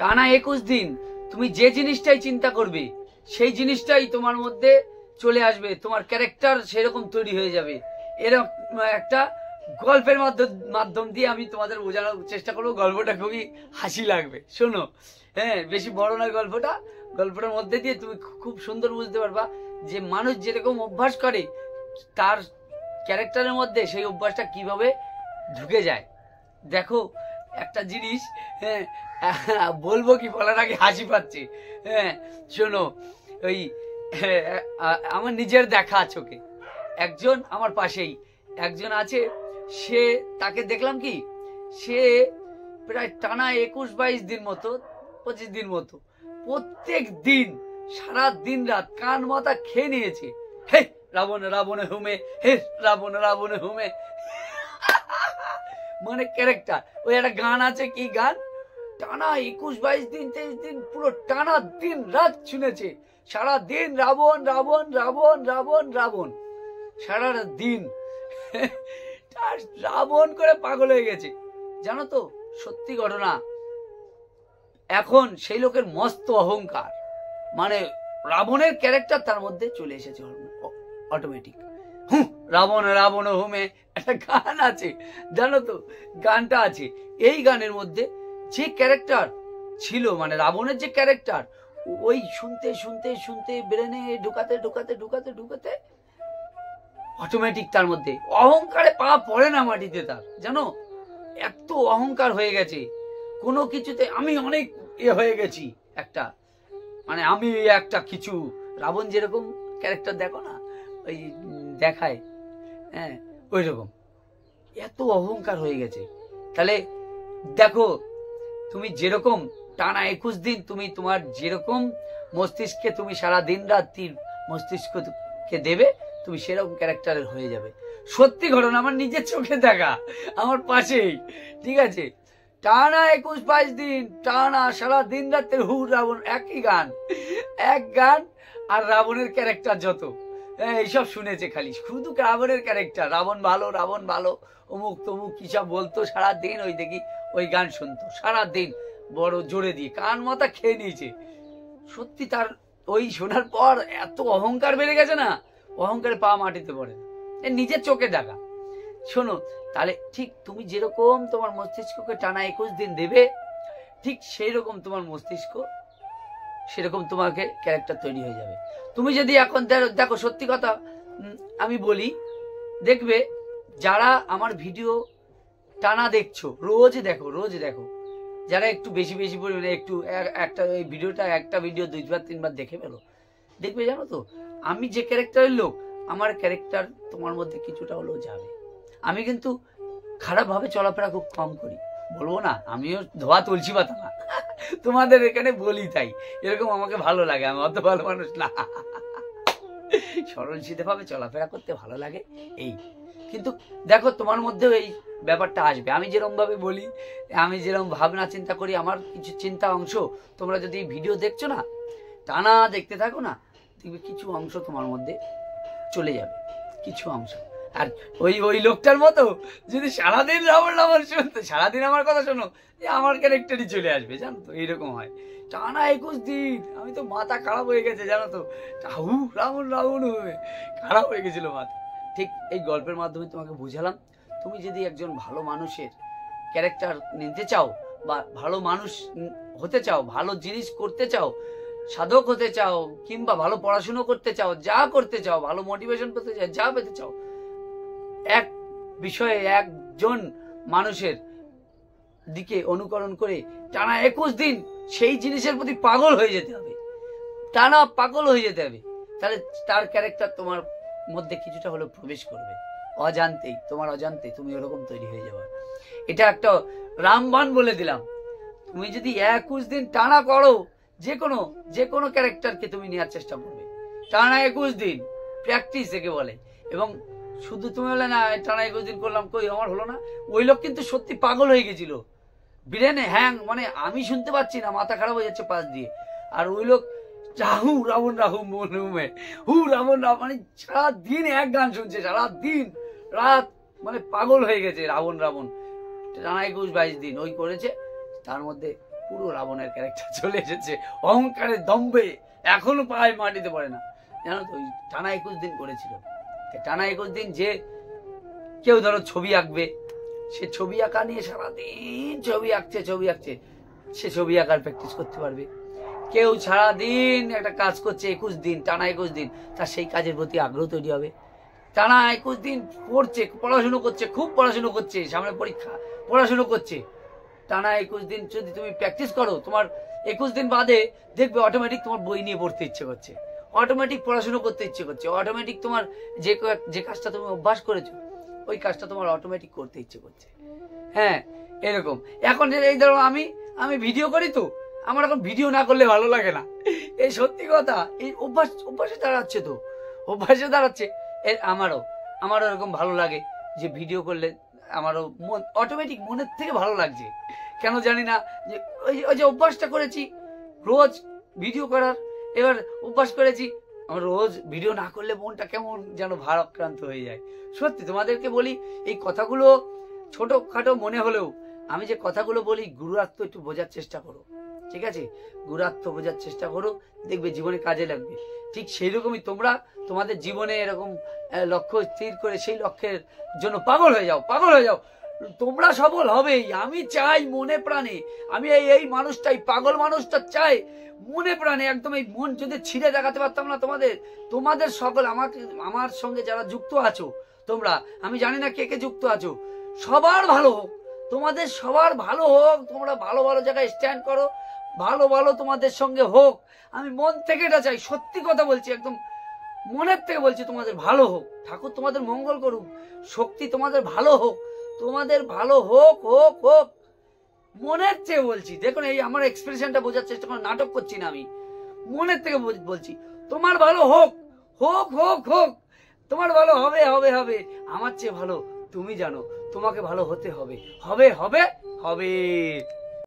টানা 21 দিন তুমি যে জিনিসটাই চিন্তা করবে সেই জিনিসটাই তোমার মধ্যে চলে আসবে, তোমার ক্যারেক্টার সেরকম তৈরি হয়ে যাবে। এরকম একটা গল্পের মাধ্যম দিয়ে আমি তোমাদের বোঝানোর চেষ্টা করবো। গল্পটা খুবই হাসি লাগবে, শোনো। হ্যাঁ, বেশি বড় নয় গল্পটা। গল্পটার মধ্যে দিয়ে তুমি খুব সুন্দর বুঝতে পারবা যে মানুষ যেরকম অভ্যাস করে তার ক্যারেক্টারের মধ্যে সেই অভ্যাসটা কিভাবে ঢুকে যায়। দেখো একটা জিনিস, হ্যাঁ বলবো কি বলার আগে হাসি পাচ্ছে। হ্যাঁ শোনো, ওই আমার নিজের দেখা চোখে একজন আমার পাশেই একজন আছে, সে তাকে দেখলাম কি সে প্রায় টানা 21-22 দিন মতো 25 দিন মতো প্রত্যেক দিন সারা দিন রাত কান মাথা খেয়ে নিয়েছে। হে রাবণ রাবণ হুমে, হে রাবণ রাবণ হুমে, মানে ক্যারেক্টার। ওই একটা গান আছে, কি গান, টানা 21-22 দিন 23 দিন পুরো টানা দিন রাত শুনেছে, সারা দিন রাবণ রাবণ রাবণ রাবণ রাবণ, সারা দিন রাবণ করে পাগল হয়ে গেছে। জানো তো সত্যি ঘটনা, এখন সেই লোকের মস্ত অহংকার, মানে রাবণের ক্যারেক্টার তার মধ্যে চলে এসেছে অটোমেটিক। রাবণ রাবণ হুমে একটা গান আছে, জানো তো গানটা আছে। এই গানের মধ্যে যে ক্যারেক্টার ছিল, মানে রাবণের যে ক্যারেক্টার, ওই শুনতে শুনতে শুনতে ব্রেনে ঢুকাতে ঢুকাতে ঢুকাতে ঢুকাতে অটোমেটিক তার মধ্যে অহংকারে পা পড়ে না মাটিতে তার, জানো এত অহংকার হয়ে গেছে। কোনো কিছুতে আমি অনেক হয়ে গেছি একটা, মানে আমি একটা কিছু। রাবণ যেরকম ক্যারেক্টার দেখো না, ওই দেখায়, হ্যাঁ ওই রকম এত অহংকার হয়ে গেছে। তাহলে দেখো তুমি যেরকম টানা 21 দিন তুমি তোমার যেরকম মস্তিষ্কে তুমি সারা দিন রাত্রি মস্তিষ্ককে দেবে, তুমি সেরকম ক্যারেক্টারের হয়ে যাবে। সত্যি ঘটনা, আমার নিজের চোখে দেখা, আমার পাশেই, ঠিক আছে। টানা 21-22 দিন টানা সারা দিন রাত্রে হু রাবণ, একই গান, এক গান, আর রাবণের ক্যারেক্টার যত এইসব শুনেছে, খালি শুধু রাবণের ক্যারেক্টার, রাবণ ভালো রাবণ ভালো অমুক তমুক কি সব বলতো, সারাদিন ওই দেখি ওই গান শুনতো সারাদিন বড় জোরে দিয়ে, কান মাথা খেয়ে নিয়েছে। সত্যি তার ওই শোনার পর এত অহংকার বেড়ে গেছে না, অহংকারে পা মাটিতে পড়ে না, নিজের চোখে দেখা। শোনো, তাহলে ঠিক তুমি যেরকম তোমার মস্তিষ্ককে টানা 21 দিন দেবে, ঠিক সেই রকম তোমার মস্তিষ্ক সেরকম তোমাকে ক্যারেক্টার তৈরি হয়ে যাবে। তুমি যদি এখন দেখো সত্যি কথা আমি বলি, দেখবে যারা আমার ভিডিও টানা দেখছো, রোজ দেখো রোজ দেখো, যারা একটু বেশি বেশি পরিমাণে একটু একটা এই ভিডিওটা একটা ভিডিও 2-3 বার দেখে ফেলো, দেখবে জানো তো আমি যে ক্যারেক্টারের লোক, আমার ক্যারেক্টার তোমার মধ্যে কিছুটা হলেও যাবে। আমি কিন্তু খারাপভাবে চলাফেরা খুব কম করি, বলবো না আমিও ধোয়া তুলসী পাতা না, তোমাদের এখানে বলি তাই এরকম আমাকে ভালো লাগে, আমি অত ভালো মানুষ না, সরল সিধে ভাবে চলাফেরা করতে ভালো লাগে এই। কিন্তু দেখো তোমার মধ্যেও এই ব্যাপারটা আসবে, আমি যেরকম ভাবে বলি, আমি যেরকম ভাবনা চিন্তা করি, আমার কিছু চিন্তা অংশ তোমরা যদি ভিডিও দেখছো না, টানা দেখতে থাকো না, দেখবে কিছু অংশ তোমার মধ্যে চলে যাবে, কিছু অংশ। আর ওই লোকটার মতো যদি সারাদিন রাবণ রাবণ শুনতো, সারাদিন আমার কথা শোনো, আমার ক্যারেক্টারই চলে আসবে, জানো তো এইরকম হয়। টানা 21 দিন আমি তো মাথা খারাপ হয়ে গেছে, জানো তো, রাবণ রাবণ হয়ে খারাপ হয়ে গেছিল মাথা। ঠিক এই গল্পের মাধ্যমে তোমাকে বুঝালাম, তুমি যদি একজন ভালো মানুষের ক্যারেক্টার নিতে চাও, বা ভালো মানুষ হতে চাও, ভালো জিনিস করতে চাও, সাধক হতে চাও, কিংবা ভালো পড়াশুনো করতে চাও, যা করতে চাও, ভালো মোটিভেশন করতে চাও, যা পেতে চাও, এক বিষয়ে একজন মানুষের দিকে অনুকরণ করে টানা 21 দিন সেই জিনিসের প্রতি পাগল হয়ে যেতে হবে, টানা পাগল হয়ে যেতে হবে। তাহলে তার ক্যারেক্টার তোমার মধ্যে কিছুটা হলেও প্রবেশ করবে, অজান্তেই, তোমার অজান্তেই তুমি ওরকম তৈরি হয়ে যাবে। এটা একটা রামবাণ বলে দিলাম। তুমি যদি 21 দিন টানা করো, যে কোনো ক্যারেক্টারকে তুমি নেওয়ার চেষ্টা করবে, টানা 21 দিন প্র্যাকটিস একে বলে। এবং শুধু তুমি বলে না টানা 21 দিন করলাম, কই আমার হলো না, ওই লোক কিন্তু সত্যি পাগল হয়ে গেছিল, ব্রেনে হ্যাং, মানে আমি শুনতে পাচ্ছি না, মাথা খারাপ হয়ে যাচ্ছে পাশ দিয়ে, আর ওই লোক হু রাবণ রাহুম মনে হু রাবণ রাম, মানে সারাদিন এক গান শুনছে, সারাদিন রাত, মানে পাগল হয়ে গেছে রাবণ রাবণ। টানা 21-22 দিন ওই করেছে, তার মধ্যে পুরো রাবণের ক্যারেক্টার চলে এসেছে। অহংকারের দম্ভে এখনো পায় মাটিতে পড়ে না, জানো তো। ওই টানা 21 দিন করেছিল। টানা 21 দিন যে কেউ ধরো ছবি আঁকবে, সে ছবি আঁকা নিয়ে সারাদিন ছবি আঁকছে, সে ছবি আঁকার প্র্যাকটিস করতে পারবে। কেউ সারাদিন একটা কাজ করছে 21 দিন, টানা 21 দিন, তার সেই কাজের প্রতি আগ্রহ তৈরি হবে। টানা 21 দিন পড়ছে, পড়াশুনো করছে, খুব পড়াশুনো করছে, সামনে পরীক্ষা, পড়াশুনো করছে। টানা 21 দিন যদি তুমি প্র্যাকটিস করো, তোমার 21 দিন বাদে দেখবে অটোমেটিক তোমার বই নিয়ে পড়তে ইচ্ছে করছে, অটোমেটিক পড়াশুনো করতে ইচ্ছে করছে, অটোমেটিক তোমার যে কাজটা তুমি অভ্যাস করেছো ওই কাজটা তোমার অটোমেটিক করতে ইচ্ছে করছে। হ্যাঁ, এরকম। এখন এই ধরো আমি ভিডিও করি, তো আমার এখন ভিডিও না করলে ভালো লাগে না, এই সত্যি কথা। এই অভ্যাসে দাঁড়াচ্ছে, তো অভ্যাসে দাঁড়াচ্ছে। আমারও এরকম ভালো লাগে যে ভিডিও করলে আমারও মন অটোমেটিক মনের থেকে ভালো লাগছে, কেন জানি না। যে ওই যে অভ্যাসটা করেছি রোজ ভিডিও করার, এবার অভ্যাস করেছি, আমার রোজ ভিডিও না করলে মনটা কেমন যেন ভারাক্রান্ত হয়ে যায়। সত্যি তোমাদেরকে বলি, এই কথাগুলো ছোটখাটো মনে হলেও আমি যে কথাগুলো বলি গুরুত্ব একটু বোঝার চেষ্টা করো, ঠিক আছে? গুরুত্ব বোঝার চেষ্টা করো, দেখবে জীবনে কাজে লাগবে। ঠিক সেই রকমই তোমরা তোমাদের জীবনে এরকম লক্ষ্য স্থির করে সেই লক্ষ্যের জন্য পাগল হয়ে যাও। তোমরা সফল হবেই, আমি চাই মনে প্রাণে। আমি এই মানুষটাই, পাগল মানুষটা চাই মনে প্রাণে একদম। এই মন যদি ছিঁড়ে দেখাতে পারতাম না তোমাদের সকল আমার সঙ্গে যারা যুক্ত আছো তোমরা, আমি জানি না কে কে যুক্ত আছো, সবার ভালো হোক, তোমাদের সবার ভালো হোক। তোমরা ভালো জায়গায় স্ট্যান্ড করো, ভালো তোমাদের সঙ্গে হোক। আমি মন থেকে এটা চাই, সত্যি কথা বলছি, একদম মনের থেকে বলছি, তোমাদের ভালো হোক। ঠাকুর তোমাদের মঙ্গল করুক, শক্তি তোমাদের ভালো হোক, তোমাদের ভালো হোক। মনের থেকে বলছি, দেখুন এই আমার এক্সপ্রেশনটা বোঝার চেষ্টা করো, নাটক করছি না, আমি মনের থেকে বলছি তোমার ভালো হোক। তোমার ভালো হবে। আমার চেয়ে ভালো তুমি জানো, তোমাকে ভালো হতে হবে।